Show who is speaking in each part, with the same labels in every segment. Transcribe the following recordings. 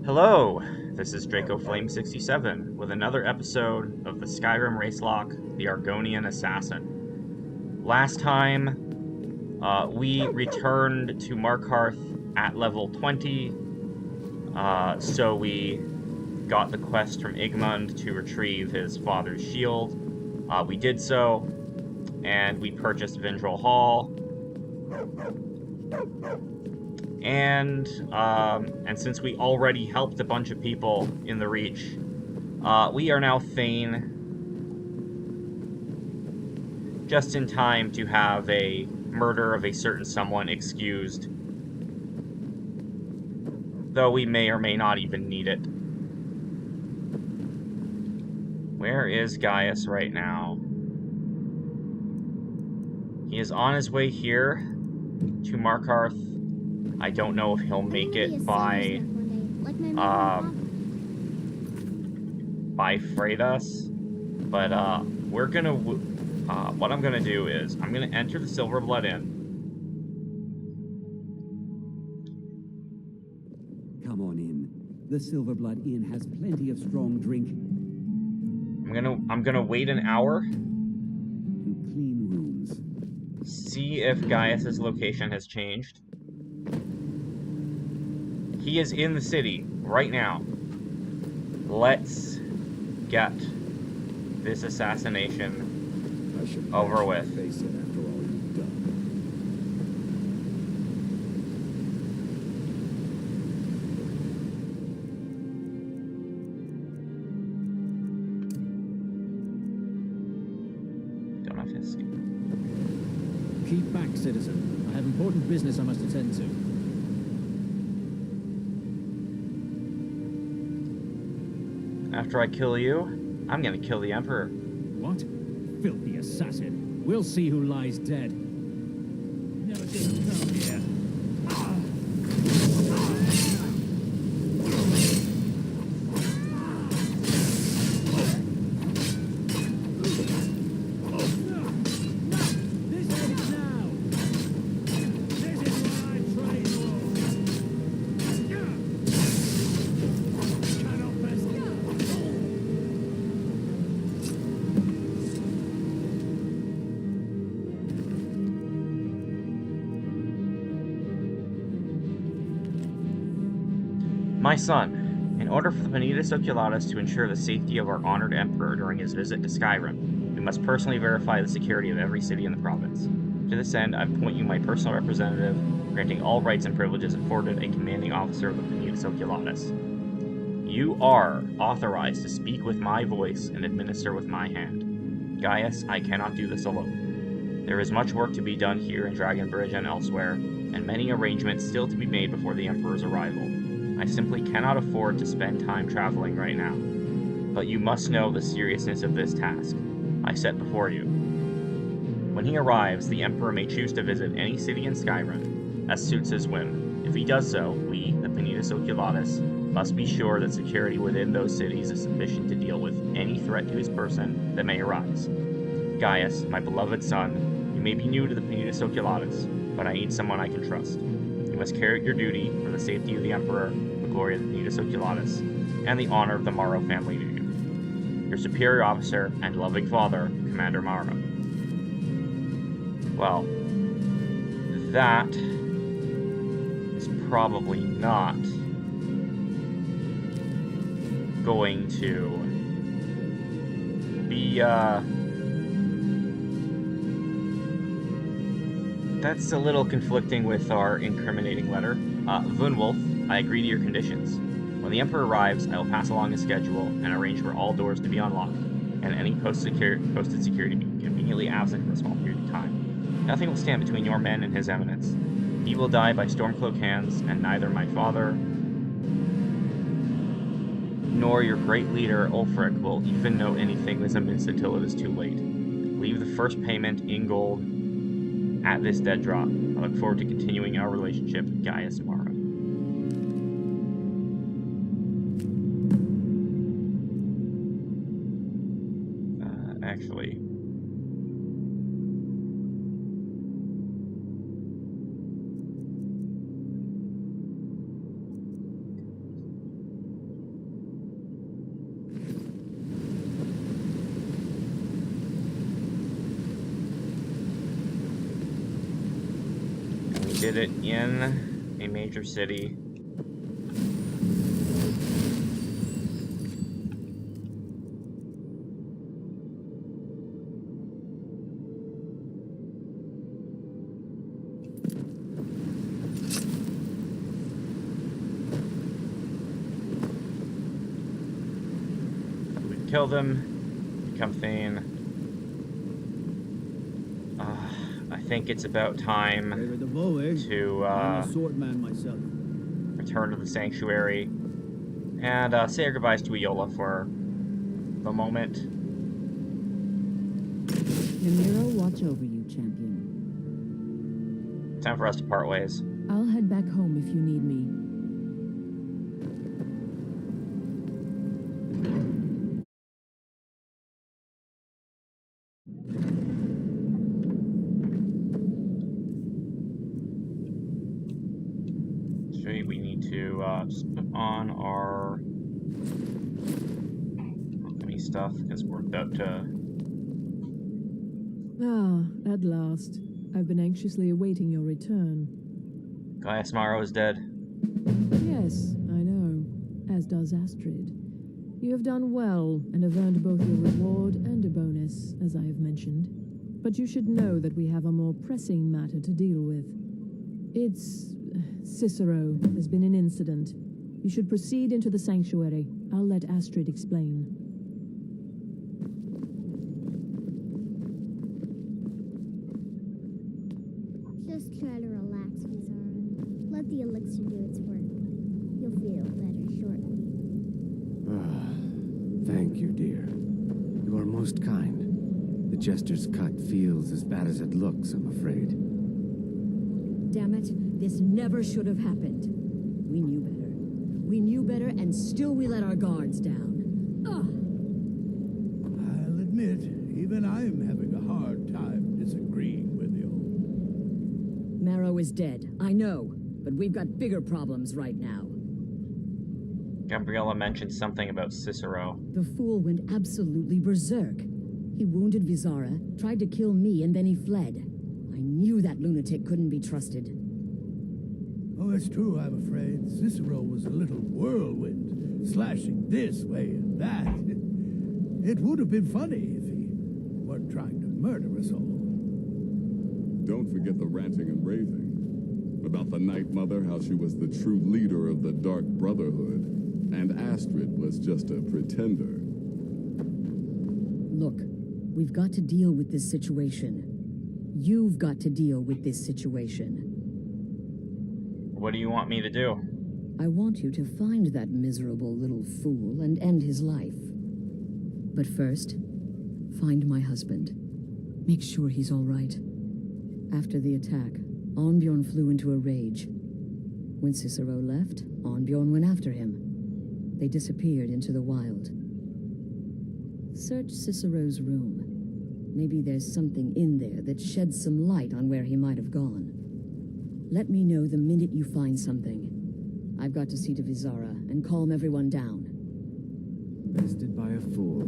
Speaker 1: Hello, this is Draco Flame 67 with another episode of the Skyrim Racelock, the Argonian Assassin. Last time, we returned to Markarth at level 20, so we got the quest from Igmund to retrieve his father's shield. We did so, and we purchased Vindrel Hall. And since we already helped a bunch of people in the Reach, we are now Thane, just in time to have a murder of a certain someone excused, though we may or may not even need it. Where is Gaius right now? He is on his way here to Markarth. I don't know if he'll make it by Fredas, but we're gonna what I'm gonna do is I'm gonna enter the Silverblood Inn.
Speaker 2: Come on in. The Silverblood Inn has plenty of strong drink.
Speaker 1: I'm gonna wait an hour
Speaker 2: And clean rooms.
Speaker 1: see if Gaius's location has changed. He is in the city right now. Let's get this assassination over with.
Speaker 2: Face it after all you've done.
Speaker 1: Don't have his.
Speaker 3: Keep back, citizen. I have important business I must attend to.
Speaker 1: After I kill you, I'm gonna kill the Emperor.
Speaker 3: What? Filthy assassin. We'll see who lies dead. Never did come here. This ends now. This is what I train for. Cannot best.
Speaker 1: My son, in order for the Penitus Oculatus to ensure the safety of our honored Emperor during his visit to Skyrim, we must personally verify the security of every city in the province. To this end, I appoint you my personal representative, granting all rights and privileges afforded a commanding officer of the Penitus Oculatus. You are authorized to speak with my voice and administer with my hand. Gaius, I cannot do this alone. There is much work to be done here in Dragonbridge and elsewhere, and many arrangements still to be made before the Emperor's arrival. I simply cannot afford to spend time traveling right now. But you must know the seriousness of this task I set before you. When he arrives, the Emperor may choose to visit any city in Skyrim, as suits his whim. If he does so, we, the Penitus Oculatus, must be sure that security within those cities is sufficient to deal with any threat to his person that may arise. Gaius, my beloved son, you may be new to the Penitus Oculatus, but I need someone I can trust. You must carry out your duty for the safety of the Emperor, the glory of the Penitus Oculatus, and the honor of the Maro family union. Your superior officer and loving father, Commander Maro. Well, that is probably not going to be, that's a little conflicting with our incriminating letter. Vunwolf, I agree to your conditions. When the Emperor arrives, I will pass along his schedule and arrange for all doors to be unlocked, and any posted security be conveniently absent for a small period of time. Nothing will stand between your men and his eminence. He will die by Stormcloak hands, and neither my father nor your great leader, Ulfric, will even know anything is amiss until it is too late. Leave the first payment in gold at this dead drop. I look forward to continuing our relationship with Gaius Maro. Actually, did it in a major city. We kill them, become Thane. I think it's about time to return to the sanctuary and say our goodbyes to Iola for the moment.
Speaker 4: Maro, watch over you, champion.
Speaker 1: Time for us to part ways.
Speaker 4: I'll head back home if you need me.
Speaker 1: We need to just put on our alchemy stuff because we're about to.
Speaker 5: Ah, at last. I've been anxiously awaiting your return.
Speaker 1: Gaius Maro is dead.
Speaker 5: Yes, I know. As does Astrid. You have done well and have earned both your reward and a bonus, as I have mentioned. But you should know that we have a more pressing matter to deal with. It's Cicero. There's been an incident. You should proceed into the sanctuary. I'll let Astrid explain.
Speaker 6: Just try to relax, Vizara. Let the elixir do its work. You'll feel better shortly.
Speaker 2: Thank you, dear. You are most kind. The jester's cut feels as bad as it looks, I'm afraid.
Speaker 7: Damn it, this never should have happened. We knew better. We knew better, and still we let our guards down. Ugh.
Speaker 8: I'll admit, even I'm having a hard time disagreeing with you.
Speaker 7: Maro is dead, I know, but we've got bigger problems right now.
Speaker 1: Gabriella mentioned something about Cicero.
Speaker 7: The fool went absolutely berserk. He wounded Vizara, tried to kill me, and then he fled. I knew that lunatic couldn't be trusted.
Speaker 8: Oh, it's true, I'm afraid. Cicero was a little whirlwind, slashing this way and that. It would have been funny if he weren't trying to murder us all.
Speaker 9: Don't forget the ranting and raving. About the Night Mother, how she was the true leader of the Dark Brotherhood, and Astrid was just a pretender.
Speaker 7: Look, we've got to deal with this situation. You've got to deal with this situation.
Speaker 1: What do you want me to do?
Speaker 7: I want you to find that miserable little fool and end his life. But first, find my husband. Make sure he's all right. After the attack, Arnbjorn flew into a rage. When Cicero left, Arnbjorn went after him. They disappeared into the wild. Search Cicero's room. Maybe there's something in there that sheds some light on where he might have gone. Let me know the minute you find something. I've got to see to Vizara and calm everyone down.
Speaker 2: Bested by a fool.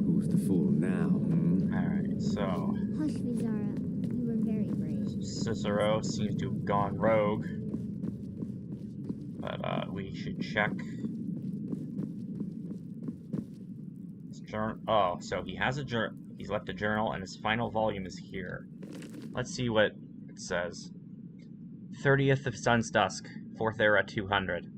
Speaker 2: Who's the fool now,
Speaker 1: Alright, so
Speaker 6: Hush, Vizara. You were very brave.
Speaker 1: Cicero seems to have gone rogue. But we should check. Oh, so he has a journal. He's left a journal, and his final volume is here. Let's see what it says. 30th of Sun's Dusk, 4th Era 200.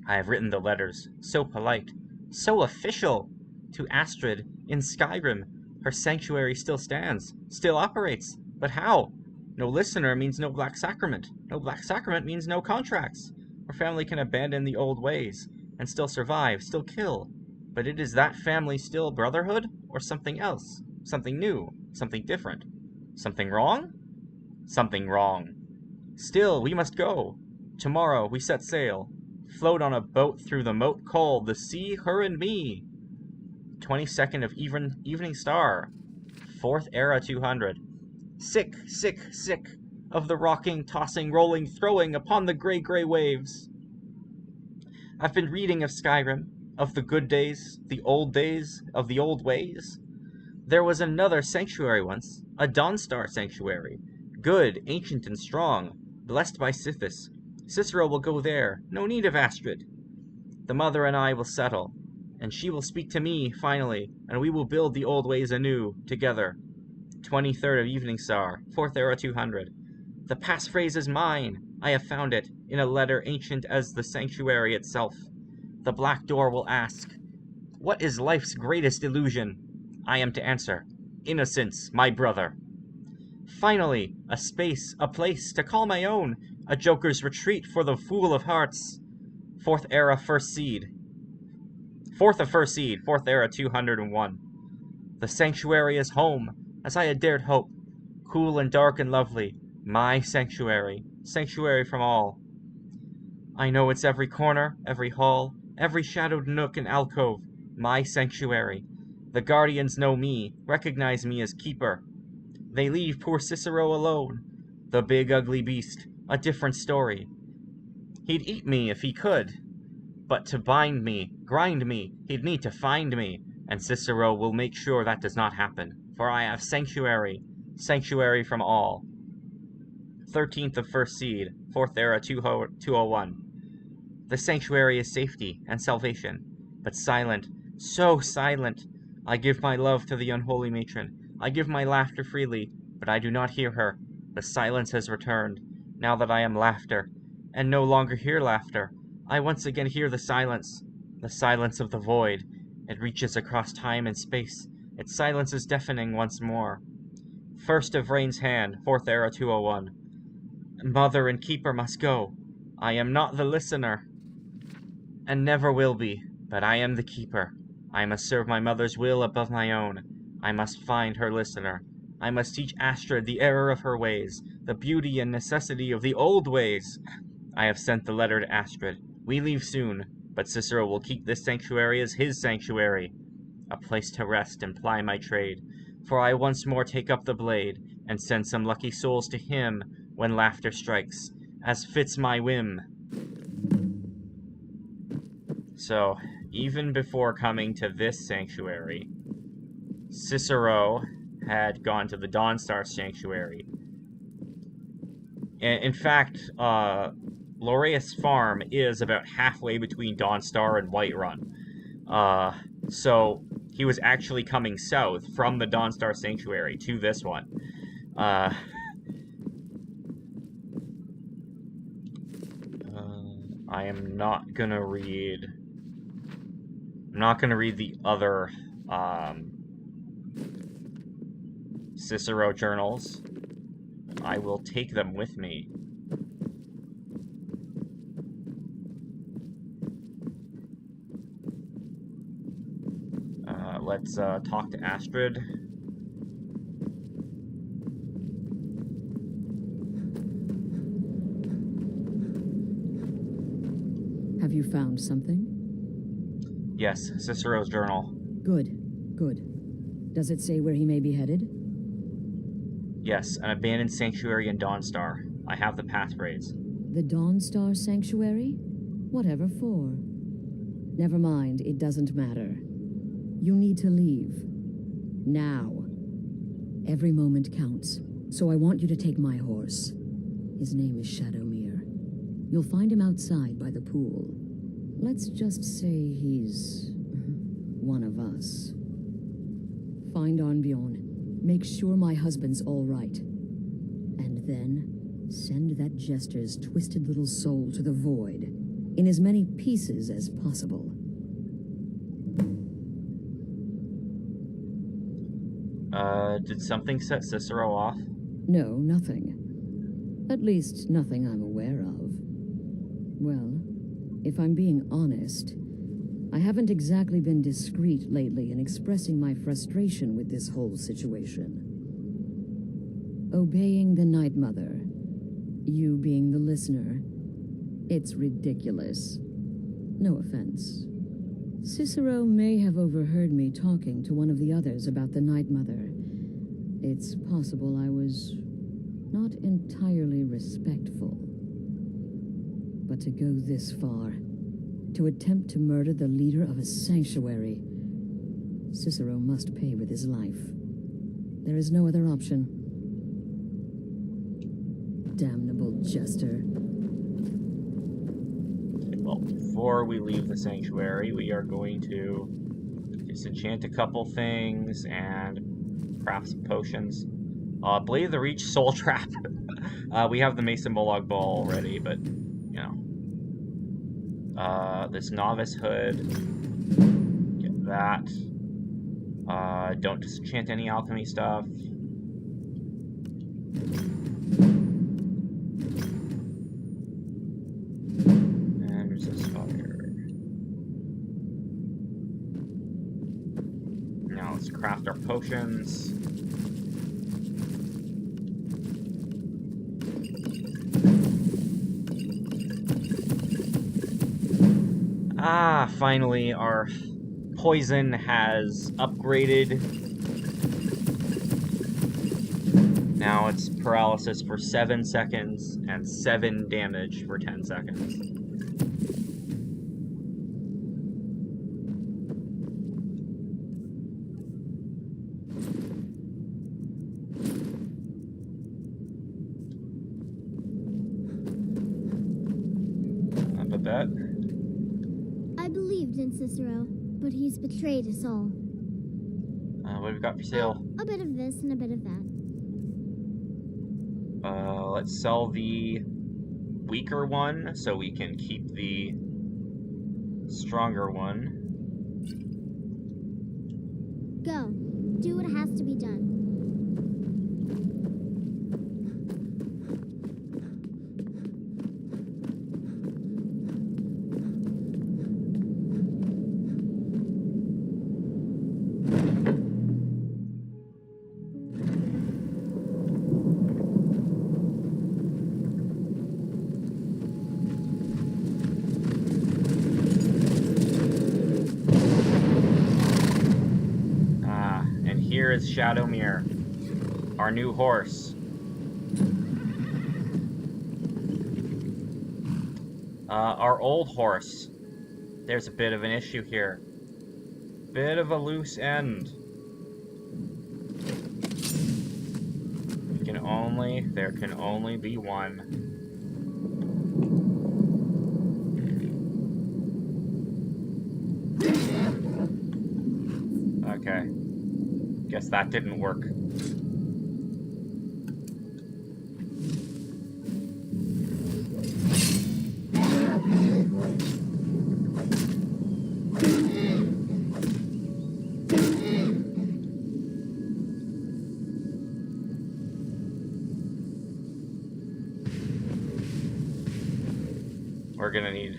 Speaker 1: I have written the letters, so polite, so official, to Astrid in Skyrim. Her sanctuary still stands, still operates. But how? No listener means no Black Sacrament. No Black Sacrament means no contracts. Her family can abandon the old ways, and still survive, still kill. But it is that family still Brotherhood, or something else? Something new? Something different? Something wrong? Something wrong. Still, we must go. Tomorrow we set sail. Float on a boat through the moat cold, the sea, her and me. 22nd of evening star. 4th Era 200. Sick, sick, sick of the rocking, tossing, rolling, throwing upon the grey waves. I've been reading of Skyrim, of the good days, the old days, of the old ways. There was another sanctuary once, a Dawnstar Sanctuary, good, ancient, and strong. blessed by Sithis. Cicero will go there, no need of Astrid. The mother and I will settle, and she will speak to me, finally, and we will build the old ways anew, together. 23rd of Evening Star, 4th Era 200. The passphrase is mine. I have found it, in a letter ancient as the sanctuary itself. The Black Door will ask, what is life's greatest illusion? I am to answer, innocence, my brother. Finally, a space, a place to call my own, a joker's retreat for the fool of hearts. 4th Era First Seed. 4th of First Seed, 4th Era 201. The sanctuary is home, as I had dared hope. Cool and dark and lovely, my sanctuary, sanctuary from all. I know its every corner, every hall, every shadowed nook and alcove, my sanctuary. The guardians know me, recognize me as keeper. They leave poor Cicero alone. The big ugly beast, a different story. He'd eat me if he could. But to bind me, grind me, he'd need to find me, and Cicero will make sure that does not happen, for I have sanctuary, sanctuary from all. 13th of First Seed, 4th Era 201. The sanctuary is safety and salvation, but silent, so silent. I give my love to the unholy matron. I give my laughter freely, but I do not hear her. The silence has returned, now that I am laughter, and no longer hear laughter. I once again hear the silence of the void. It reaches across time and space. Its silence is deafening once more. First of Rain's Hand, 4th Era 201. Mother and Keeper must go. I am not the listener, and never will be, but I am the Keeper. I must serve my mother's will above my own. I must find her listener. I must teach Astrid the error of her ways, the beauty and necessity of the old ways. I have sent the letter to Astrid. We leave soon, but Cicero will keep this sanctuary as his sanctuary, a place to rest and ply my trade, for I once more take up the blade, and send some lucky souls to him when laughter strikes, as fits my whim. So, even before coming to this sanctuary, Cicero had gone to the Dawnstar Sanctuary. In fact, Laureus Farm is about halfway between Dawnstar and Whiterun. So he was actually coming south from the Dawnstar Sanctuary to this one. I am not gonna read... I'm not gonna read the other, Cicero journals. I will take them with me. Let's talk to Astrid.
Speaker 7: Have you found something?
Speaker 1: Yes, Cicero's journal.
Speaker 7: Good, good. Does it say where he may be headed?
Speaker 1: Yes, an abandoned sanctuary in Dawnstar. I have the passphrase.
Speaker 7: The Dawnstar Sanctuary? Whatever for. Never mind, it doesn't matter. You need to leave. Now. Every moment counts, so I want you to take my horse. His name is Shadowmere. You'll find him outside by the pool. Let's just say he's... one of us. Find Arnbjorn. Make sure my husband's all right. And then, send that jester's twisted little soul to the void, in as many pieces as possible.
Speaker 1: Did something set Cicero off?
Speaker 7: No, nothing. At least, nothing I'm aware of. Well, if I'm being honest, I haven't exactly been discreet lately in expressing my frustration with this whole situation. Obeying the Night Mother, you being the listener, it's ridiculous. No offense. Cicero may have overheard me talking to one of the others about the Night Mother. It's possible I was not entirely respectful. But to go this far, to attempt to murder the leader of a sanctuary, Cicero must pay with his life. There is no other option. Damnable Jester.
Speaker 1: Well, before we leave the sanctuary, we are going to disenchant a couple things and craft some potions. Blade of the Reach, Soul Trap. We have the Mason Bullock Ball already, but, you know. This Novice Hood. Get that. Don't disenchant any alchemy stuff. And resist fire. Now let's craft our potions. Ah, finally, our poison has upgraded. Now it's paralysis for 7 seconds and 7 damage for 10 seconds. How about that?
Speaker 6: I believed in Cicero, but he's betrayed us all.
Speaker 1: What have we got for sale?
Speaker 6: A bit of this and a bit of that.
Speaker 1: Let's sell the weaker one so we can keep the stronger one.
Speaker 6: Go. Do what has to be done.
Speaker 1: Here is Shadowmere, our new horse. Our old horse. There's a bit of an issue here. Bit of a loose end. There can only be one. Okay. Guess that didn't work. We're gonna need...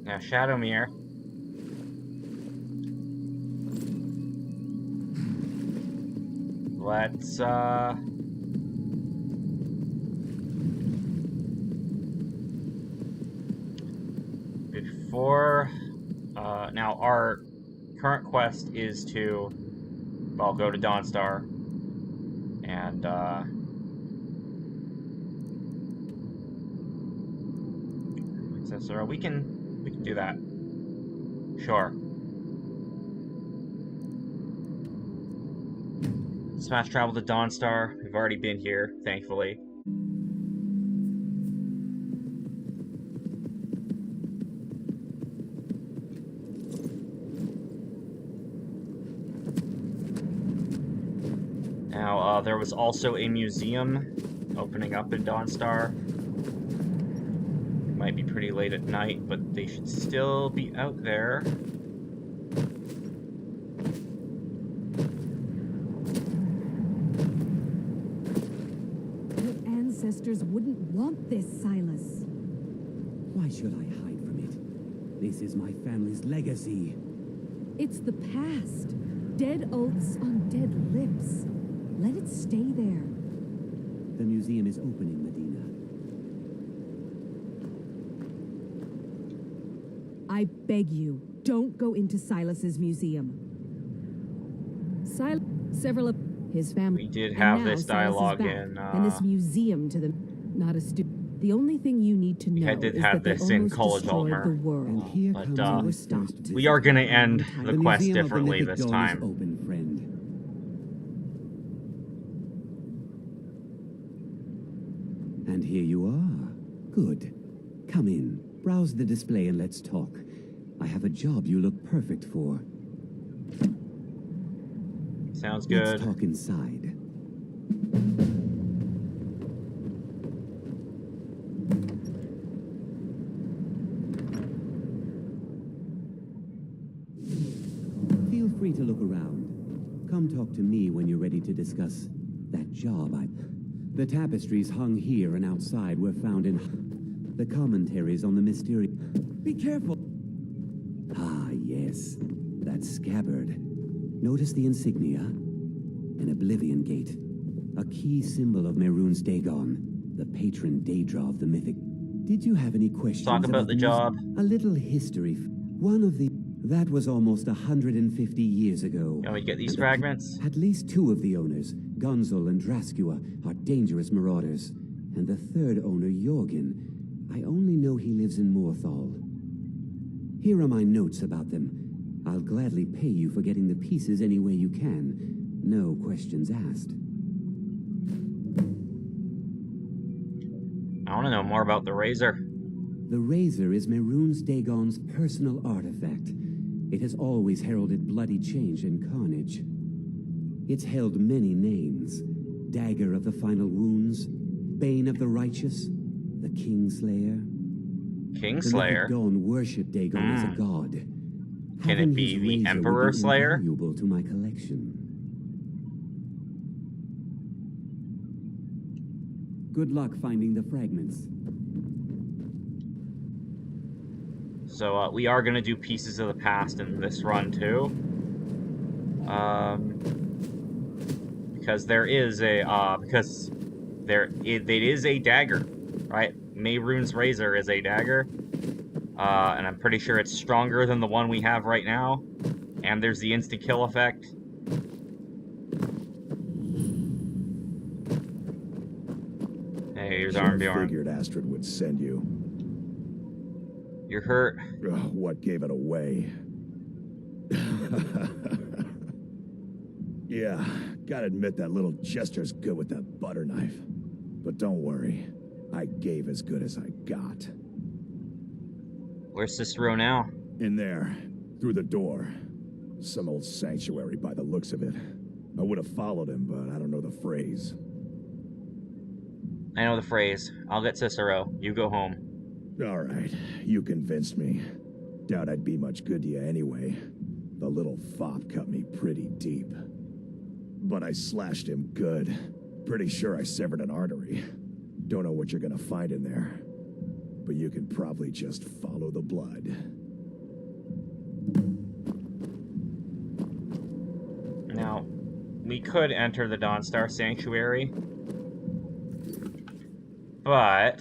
Speaker 1: Now, Shadowmere. Let's, before, now our current quest is to, well, go to Dawnstar, and, Cicero, we can do that. Sure. Smash travel to Dawnstar. We've already been here, thankfully. Now, there was also a museum opening up in Dawnstar. It might be pretty late at night, but they should still be out there.
Speaker 10: Your ancestors wouldn't want this, Silas.
Speaker 2: Why should I hide from it? This is my family's legacy.
Speaker 10: It's the past. Dead oaths on dead lips. Let it stay there.
Speaker 2: The museum is opening, Medina.
Speaker 10: I beg you, don't go into Silas's museum. Several of his family.
Speaker 1: We did
Speaker 10: and
Speaker 1: have
Speaker 10: now
Speaker 1: this
Speaker 10: Silas is
Speaker 1: dialogue
Speaker 10: back,
Speaker 1: in,
Speaker 10: and this museum to the not a The only thing you need to know
Speaker 1: did
Speaker 10: is
Speaker 1: have
Speaker 10: that they
Speaker 1: this in
Speaker 10: almost
Speaker 1: College
Speaker 10: destroyed
Speaker 1: Altmer.
Speaker 10: the world.
Speaker 2: And here
Speaker 1: But,
Speaker 2: comes
Speaker 1: uh,
Speaker 2: our
Speaker 10: We're
Speaker 2: first
Speaker 10: stopped.
Speaker 2: visit.
Speaker 1: We are going to end the
Speaker 2: The
Speaker 1: quest
Speaker 2: Museum of the
Speaker 1: differently
Speaker 2: Mythic
Speaker 1: this
Speaker 2: Dawn is
Speaker 1: time.
Speaker 2: open, friend. And here you are. Good. Come in, browse the display, and let's talk. I have a job you look perfect for.
Speaker 1: Sounds good.
Speaker 2: Let's talk inside. Feel free to look around. Come talk to me when you're ready to discuss that job The tapestries hung here and outside were found in the commentaries on the mystery. Be careful! Ah, yes. That scabbard. Notice the insignia? An Oblivion Gate. A key symbol of Mehrunes Dagon, the patron Daedra of the mythic. Did you have any questions
Speaker 1: Talk about the job.
Speaker 2: A little history. One of the... That was almost 150 years ago.
Speaker 1: Can we get these
Speaker 2: And
Speaker 1: fragments?
Speaker 2: At least two of the owners, Gunzel and Draskua, are dangerous marauders. And the third owner, Jorgen, I only know he lives in Morthal. Here are my notes about them. I'll gladly pay you for getting the pieces any way you can. No questions asked.
Speaker 1: I want to know more about the Razor.
Speaker 2: The Razor is Mehrunes Dagon's personal artifact. It has always heralded bloody change and carnage. It's held many names. Dagger of the Final Wounds, Bane of the Righteous, the Kingslayer.
Speaker 1: Kingslayer?
Speaker 2: The Dawn worship Dagon as a god.
Speaker 1: Can it be the Emperor Slayer?
Speaker 2: Valuable to my collection. Good luck finding the fragments.
Speaker 1: So we are going to do Pieces of the Past in this run too. Because there is a it is a dagger, right? Mehrunes' Razor is a dagger. And I'm pretty sure it's stronger than the one we have right now. And there's the instant kill effect. Hey, here's Arnbjorn.
Speaker 11: Figured Astrid would send you.
Speaker 1: You're hurt.
Speaker 11: Ugh, what gave it away? Yeah, gotta admit that little jester's good with that butter knife. But don't worry, I gave as good as I got.
Speaker 1: Where's Cicero now?
Speaker 11: In there, through the door. Some old sanctuary by the looks of it. I would have followed him, but I don't know the phrase.
Speaker 1: I know the phrase. I'll get Cicero. You go home.
Speaker 11: Alright, you convinced me. Doubt I'd be much good to you anyway. The little fop cut me pretty deep. But I slashed him good. Pretty sure I severed an artery. Don't know what you're gonna find in there. But you can probably just follow the blood.
Speaker 1: Now, we could enter the Dawnstar Sanctuary. But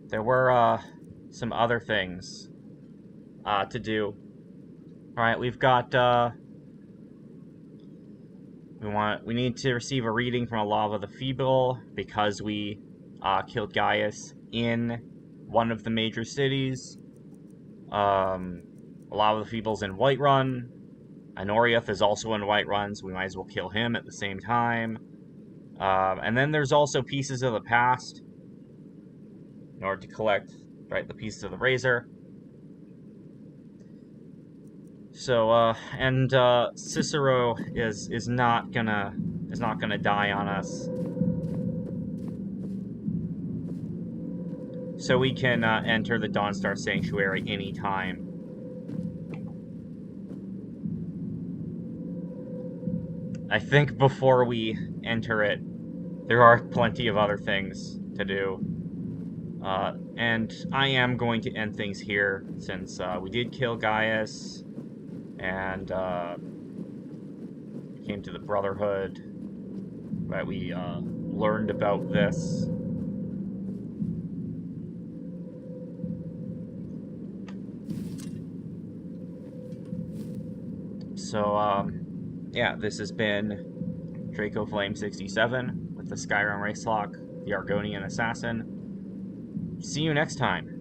Speaker 1: there were some other things to do. Alright, we've got we need to receive a reading from Olava the Feeble because we killed Gaius in one of the major cities. Olava the Feeble's in Whiterun. Anoriath is also in Whiterun, so we might as well kill him at the same time. And then there's also Pieces of the Past in order to collect, right, the pieces of the Razor. So, Cicero is not gonna die on us. So we can enter the Dawnstar Sanctuary anytime. I think before we enter it, there are plenty of other things to do. And I am going to end things here, since we did kill Gaius, and came to the Brotherhood, right? We learned about this. So, yeah, this has been Draco Flame 67 with the Skyrim Racelock, the Argonian Assassin. See you next time.